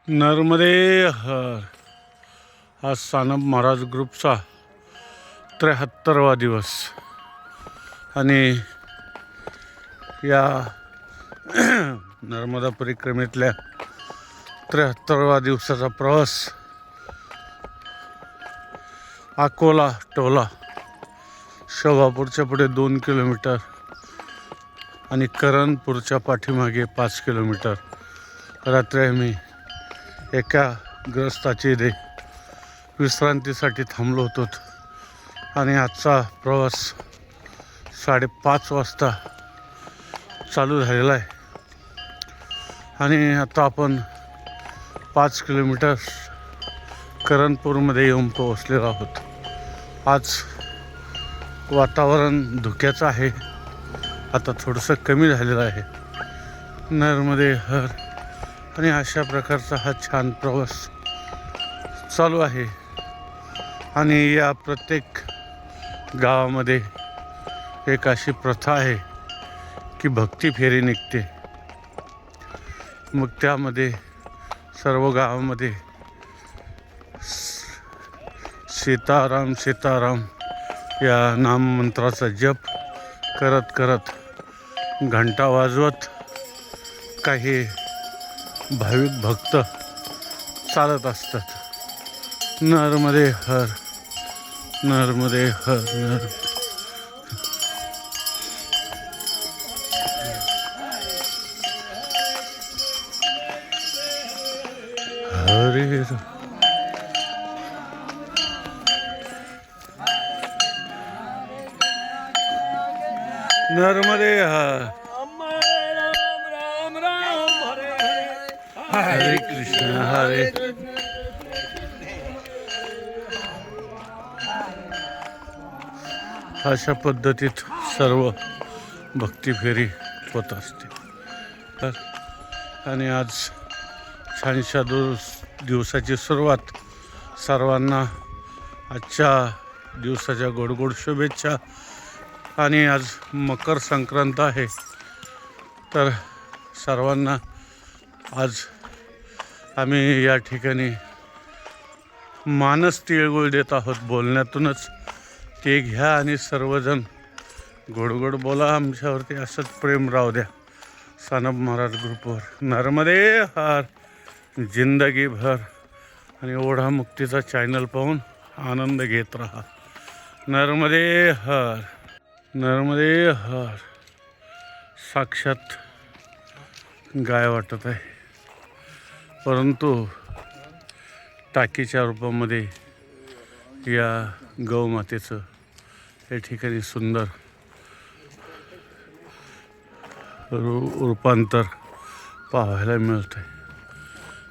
नर्मदे हर. आज सानप महाराज ग्रुपचा 73वा दिवस आणि या नर्मदा परिक्रमेतल्या 73वा दिवसाचा प्रवास अकोला टोला शोभापूरच्या पुढे 2 किलोमीटर आणि करणपूरच्या पाठीमागे 5 किलोमीटर. रात्री आम्ही एका ग्रस्ताची इथे विश्रांतीसाठी थांबलो होतो आणि आजचा प्रवास 5:30 वाजता चालू झालेला आहे आणि आता आपण 5 किलोमीटर करणपूरमध्ये येऊन पोहोचलेलो आहोत. आज वातावरण धुक्याचं आहे, आता थोडंसं कमी झालेलं आहे. नर्मदे हर. आणि अशा प्रकारचा हा छान प्रवास चालू आहे आणि या प्रत्येक गावामध्ये एक अशी प्रथा आहे की भक्ती फेरी निघते. मग त्यामध्ये सर्व गावामध्ये सीताराम सीताराम या नाममंत्राचा जप करत करत घंटा वाजवत काही भाविक भक्त चालत असतात. नर्मदे हर. नर्मदे हर. हरे नर्मदे हर. हरे कृष्ण हरे. अशा पद्धतीत सर्व भक्ती फेरी होत असते. तर आणि आज छानशा दिवसाची सुरुवात. सर्वांना आजच्या दिवसाच्या गोड शुभेच्छा. आणि आज मकर संक्रांत आहे, तर सर्वांना आज आम्ही या ठिकाणी मानस तिळगुळ देत आहोत. बोलण्यातूनच ते घ्या आणि सर्वजण गोड बोला. आमच्यावरती असंच प्रेम राहू द्या सानप महाराज ग्रुपवर. नर्मदे हर. जिंदगी भर. आणि ओढा मुक्तीचा चॅनल पाहून आनंद घेत राहा. नर्मदे हर. नर्मदे हर. साक्षात गाय वाटत आहे, परंतु टाकीच्या रूपामध्ये या गौमातेचं या ठिकाणी सुंदर रूपांतर पाहायला मिळत आहे.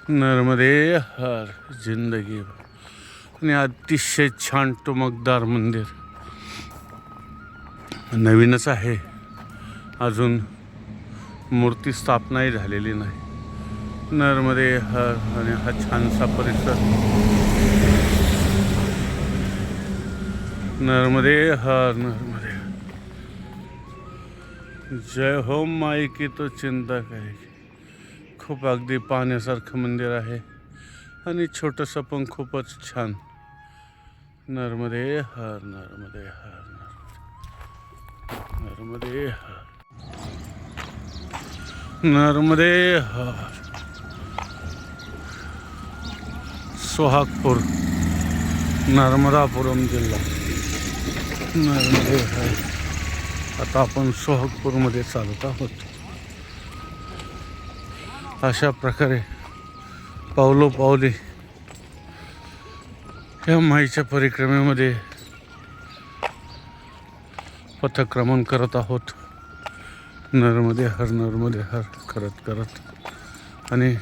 नर्मदे हर. जिंदगी. आणि अतिशय छान टुमकदार मंदिर. नवीनच आहे, अजून मूर्ती स्थापनाही झालेली नाही. नर्मदे हर. आणि हा छानसा परिसर. नर्मदे हर. नर्मदे. जय हो माई की तो चिंता काय. खूप अगदी पाहण्यासारखं मंदिर आहे आणि छोटंसं पण खूपच छान. नर्मदे हर. नर्मदे हर. नर्मदे हर. नर्मदे हर. सोहागपूर, नर्मदापुरम जिल्हा. नर्मदे हर. आता आपण सोहागपूरमध्ये चालत आहोत. अशा प्रकारे पावलोपावली या माईच्या परिक्रमेमध्ये पथक्रमण करत आहोत. नर्मदे हर. नर्मदे हर करत करत. आणि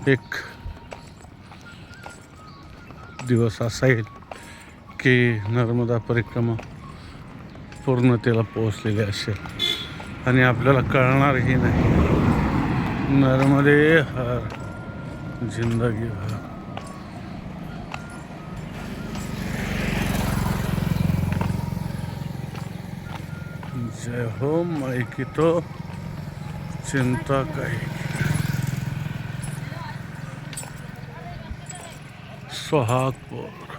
एक दिवस असा येईल की नर्मदा परिक्रमा पूर्णतेला पोहोचलेली असेल आणि आपल्याला कळणारही नाही. नर्मदे हर. जिंदगी भर. जय हो माई की तो चिंता काही. सोहागपूर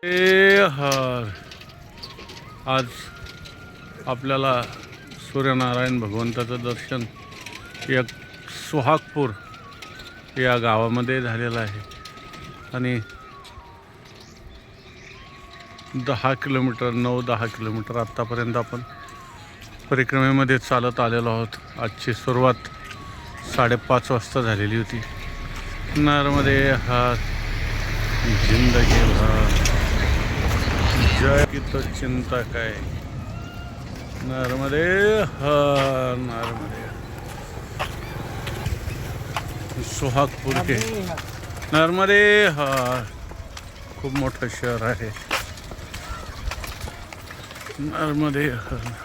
हे हर. आज आपल्याला सूर्यनारायण भगवंताचं दर्शन या सोहागपूर या गावामध्ये झालेलं आहे आणि 10 किलोमीटर 9-10 किलोमीटर आत्तापर्यंत आपण परिक्रमेमध्ये चालत आलेलो आहोत. आजची सुरुवात 5:30 वाजता झालेली होती. नर्मदे हर जिंदगी भर जय की तो चिंता काय. नर्मदे हर नर्मदे. सोहागपूर के नर्मदे हर खूप मोठं शहर आहे. नर्मदे हर.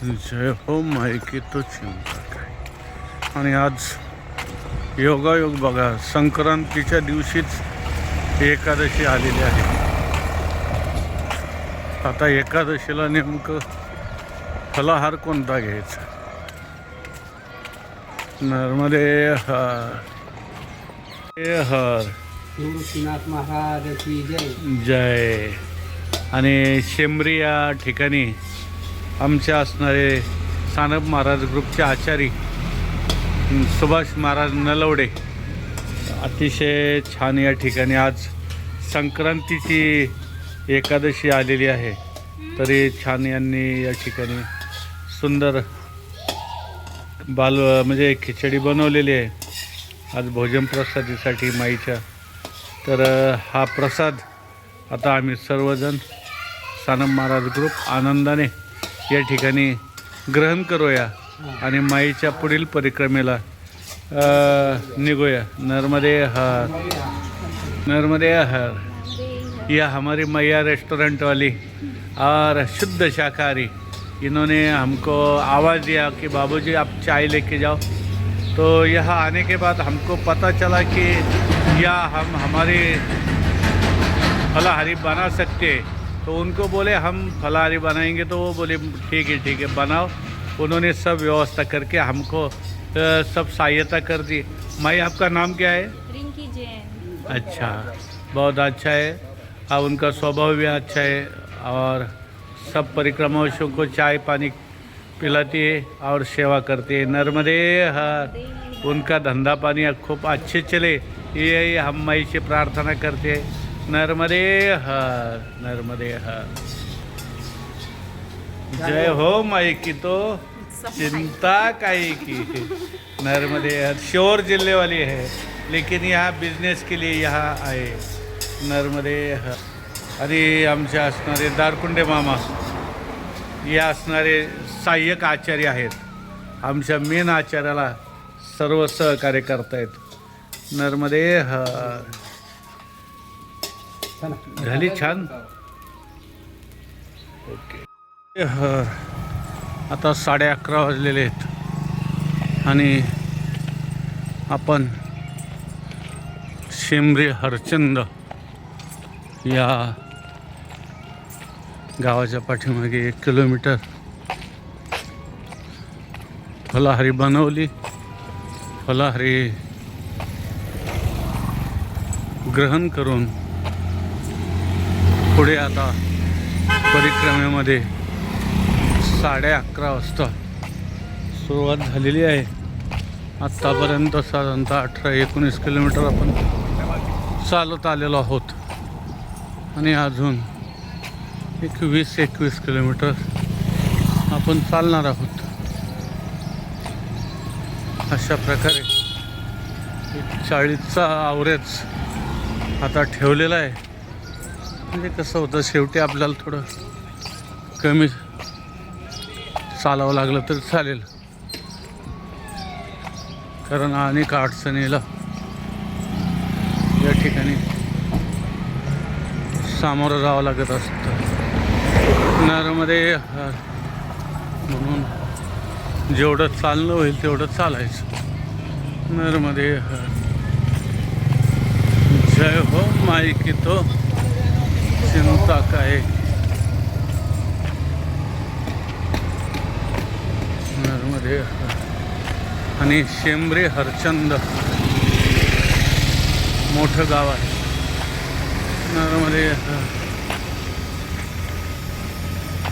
जय हो माई की तो चिंता काय. आणि आज योगायोग बघा, संक्रांतीच्या दिवशीच एकादशी आलेली आहे. आता एकादशीला नेमकं फलाहार कोणता घ्यायचा. नर्मदे हर हर श्रीनाथ महाराज की जय. जय. आणि शेंबरी या ठिकाणी आमचे असणारे सानप महाराज ग्रुपचे आचारी सुभाष महाराज नलवडे अतिशय छान या ठिकाणी आज संक्रांतीची एकादशी आलेली आहे तरी छान यांनी या ठिकाणी सुंदर म्हणजे खिचडी बनवलेली आहे आज भोजन प्रसादीसाठी माईच्या. तर हा प्रसाद आता आम्ही सर्वजण सानप महाराज ग्रुप आनंदाने या ठिकाणी ग्रहण करूया आणि माईच्या पुढील परिक्रमेला निघूया. नर्मदे हर नर्मदे हर. यह हमारी मैया रेस्टोरेंट वाली और शुद्ध शाकाहारी, इन्होंने हमको आवाज़ दिया कि बाबूजी आप चाय लेके जाओ. तो यहाँ आने के बाद हमको पता चला कि यह हम हमारी फलाहारी बना सकते हैं. तो उनको बोले हम फलाहारी बनाएंगे तो वो बोले ठीक है बनाओ. उन्होंने सब व्यवस्था करके हमको सब सहायता कर दी. माई आपका नाम क्या है? रिंकी जैन. अच्छा, बहुत अच्छा है. हाँ, उनका स्वभाव भी अच्छा है और सब परिक्रमावासियों को चाय पानी पिलाती है और सेवा करती है. नर्मदे हर. उनका धंधा पानी खूब अच्छे चले यही हम माई से प्रार्थना करते हैं. नर्मदे हर नर्मदे हर. जय हो माई की तो चिंता काई की. नर्मदे हर श्योर जिले वाली है लेकिन यहाँ बिजनेस के लिए यहाँ आए. नर्मदे हर. आणि आमचे असणारे दारकुंडे मामा या असणारे सहाय्यक आचार्य आहेत. आमच्या मेन आचार्याला सर्व सहकार्य करतायत. नर्मदे हर. झाली छान. ओके हर. आता 11:30 वाजलेले आहेत आणि आपण शेंबरी हरचंद या गावाच्या पाठीमागे 1 किलोमीटर फलाहारी बनवली. फलाहारी ग्रहण करून पुढे आता परिक्रमेमध्ये 11:30 वाजता सुरुवात झालेली आहे. आत्तापर्यंत साधारणतः 18-19 किलोमीटर आपण चालत आलेलो आहोत आणि अजून 20-21 किलोमीटर आपण चालणार आहोत. अशा प्रकारे 40चा ॲव्हरेज आता ठेवलेला आहे. म्हणजे कसं होतं शेवटी आपल्याला थोडं कमी चालावं लागलं तर चालेल कारण अनेक अडचणीला या ठिकाणी सामोरं जावं लागत असतं. नर्मदे हर. म्हणून जेवढं चालणं होईल तेवढं चालायचं. नर्मदे हर. जय हो माई की तो चिंता काय. आणि शेंबरे हरचंद मोठं गाव आहे. नर्मदे हर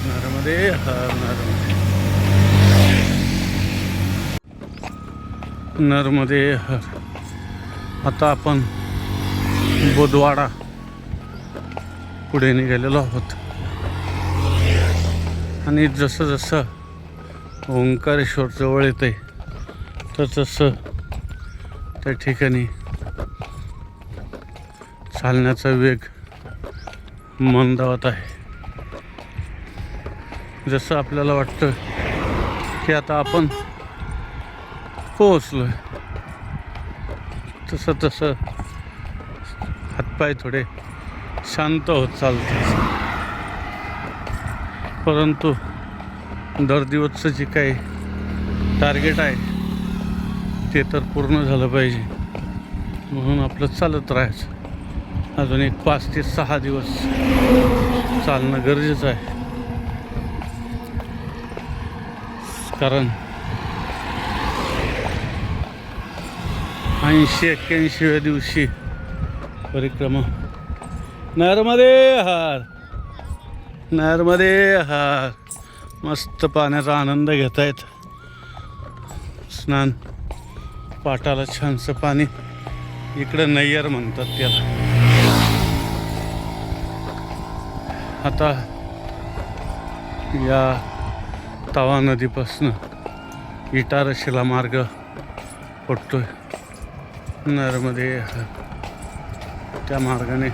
नर्मदे हर नर्मदे हर. आता आपण बुधवाडा पुढे निघालेलो आहोत आणि जसं जसं ओंकारेश्वर जवळ येते तसं त्या ठिकाणी चालण्याचा वेग मंदावत आहे. जसं आपल्याला वाटतं की आता आपण पोहोचलोय तसं हातपाय थोडे शांत होत चालतात. परंतु दर दिवसचं जे काही टार्गेट आहे ते तर पूर्ण झालं पाहिजे म्हणून आपलं चालत राहायचं. अजून एक 5 ते 6 दिवस चालणं गरजेचं आहे. कारण 80-81व्या दिवशी परिक्रमा. नर्मदे हर नर्मदे हर. मस्त पाण्याचा आनंद घेतायत. स्नान पाटाला छानसं पाणी. इकडं नय्यर म्हणतात त्याला. आता या तवा नदीपासून इटारशीला मार्ग पडतोय. नर्मदे हर. त्या मार्गाने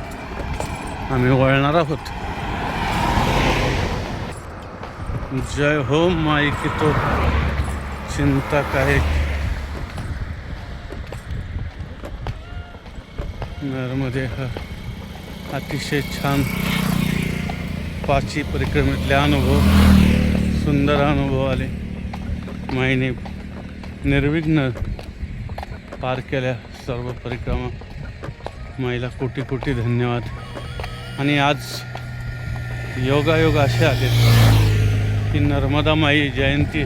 आम्ही वळणार आहोत. जय हो माई की तो चिंता काय. नर्मदे हर. अतिशय छान 5ही परिक्रमेतले अनुभव, सुंदर अनुभव आले. माईने निर्विघ्न पार केल्या सर्व परिक्रमा. माईला कोटी कोटी धन्यवाद. आणि आज योगायोग असे आले की नर्मदा माई जयंती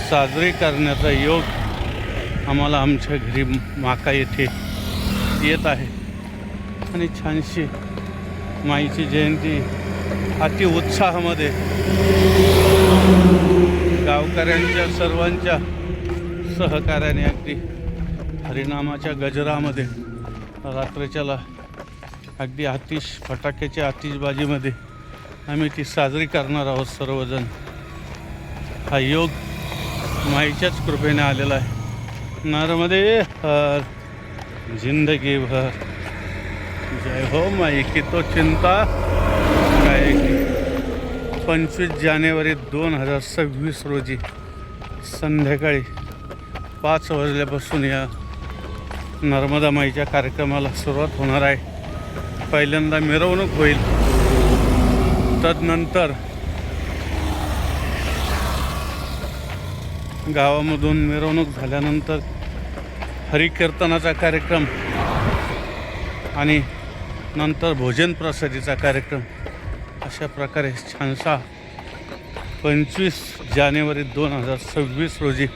साजरी करण्याचा योग आम्हाला आमच्या घरी माका येथे येत आहे. आणि छानशी माईची जयंती अति उत्साहामध्ये गावकऱ्यांच्या सर्वांच्या सहकार्याने अगदी हरिनामाच्या गजरामध्ये रात्रीच्याला अगदी फटाक्याच्या आतिषबाजीमध्ये आम्ही ती साजरी करणार आहोत सर्वजण. हा योग माईच्याच कृपेने आलेला आहे. नर्मदे हर. जिंदगी भर. जय हो माई की तो चिंता काय. 25 जानेवारी 2026 रोजी संध्याकाळी 5 वाजल्यापासून या नर्मदा माईच्या कार्यक्रमाला सुरुवात होणार आहे. पहिल्यांदा मिरवणूक होईल. तदनंतर गावामधून मिरवणूक झाल्यानंतर हरिकीर्तनाचा कार्यक्रम आणि नंतर भोजन प्रसादीचा कार्यक्रम. अशा प्रकारे छानसा 25 जानेवारी 2026 रोजी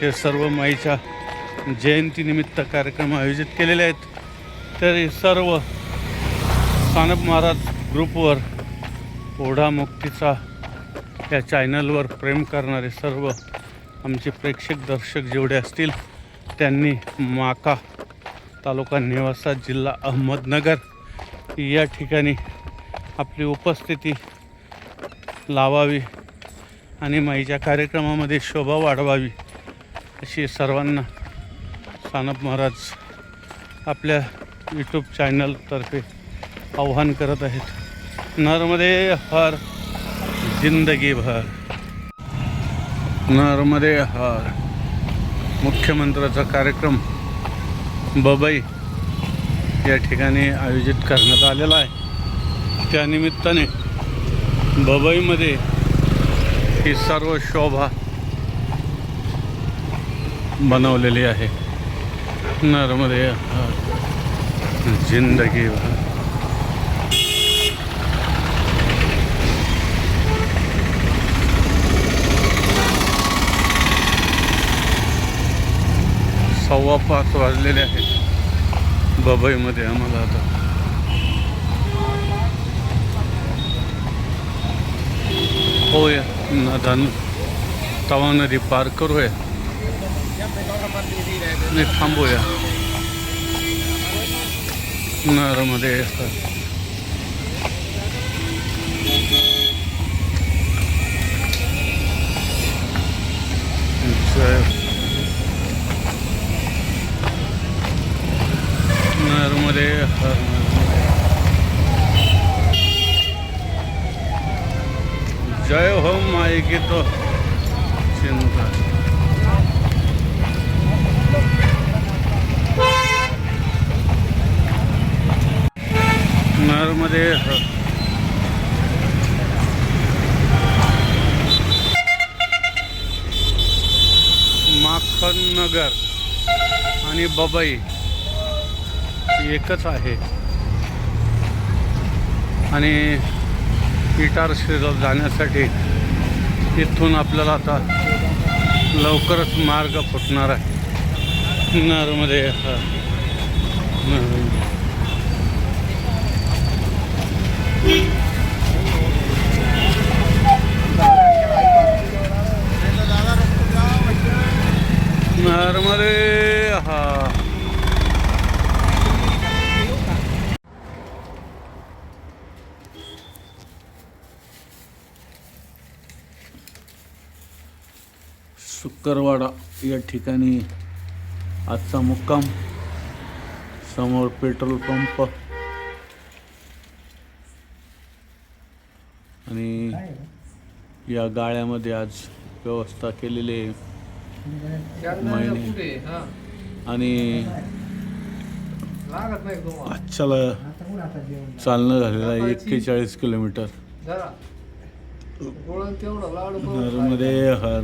हे सर्व माईच्या जयंतीनिमित्त कार्यक्रम आयोजित केलेले आहेत. तर सर्व सानप महाराज ग्रुपवर, ओढा मुक्तीचा या चॅनलवर प्रेम करणारे सर्व आमचे प्रेक्षक दर्शक जेवढे असतील त्यांनी माका तालुका नेवासा जिल्हा अहमदनगर या ठिकाणी आपली उपस्थिती लावावी आणि माईच्या कार्यक्रमामध्ये शोभा वाढवावी अशी सर्वांना सानप महाराज आपल्या यूट्यूब चॅनलतर्फे आव्हान करत आहेत. नर्मदे हर. जिंदगी भर. नर्मदे हर. मुख्यमंत्र्याचा कार्यक्रम बबई या ठिकाणी आयोजित करण्यात आलेला आहे. त्यानिमित्ताने बबईमध्ये ही सर्व शोभा बनवलेली आहे. नर्मदे हर. जिंदगी भर. 5:15 वाजलेले आहेत बबईमध्ये आम्हाला आता. होय नदान तवा नदी पार करूया आणि थांबूया. नरमध्ये नरमध्ये जय हो माई की तो चिंता. नरमध्ये माखन नगर आणि बबई एकच आहे. आणि इटारसीला जाण्यासाठी इथून आपल्याला आता लवकरच मार्ग फुटणार आहे. नरमध्ये नरमध्ये हा शुक्रवाडा या ठिकाणी आजचा मुक्काम. समोर पेट्रोल पंप आणि या गाळ्यामध्ये आज व्यवस्था केलेली आहे. महिने आणि आजच्याला चालणं झालेलं आहे 41 किलोमीटर. नरमध्ये हा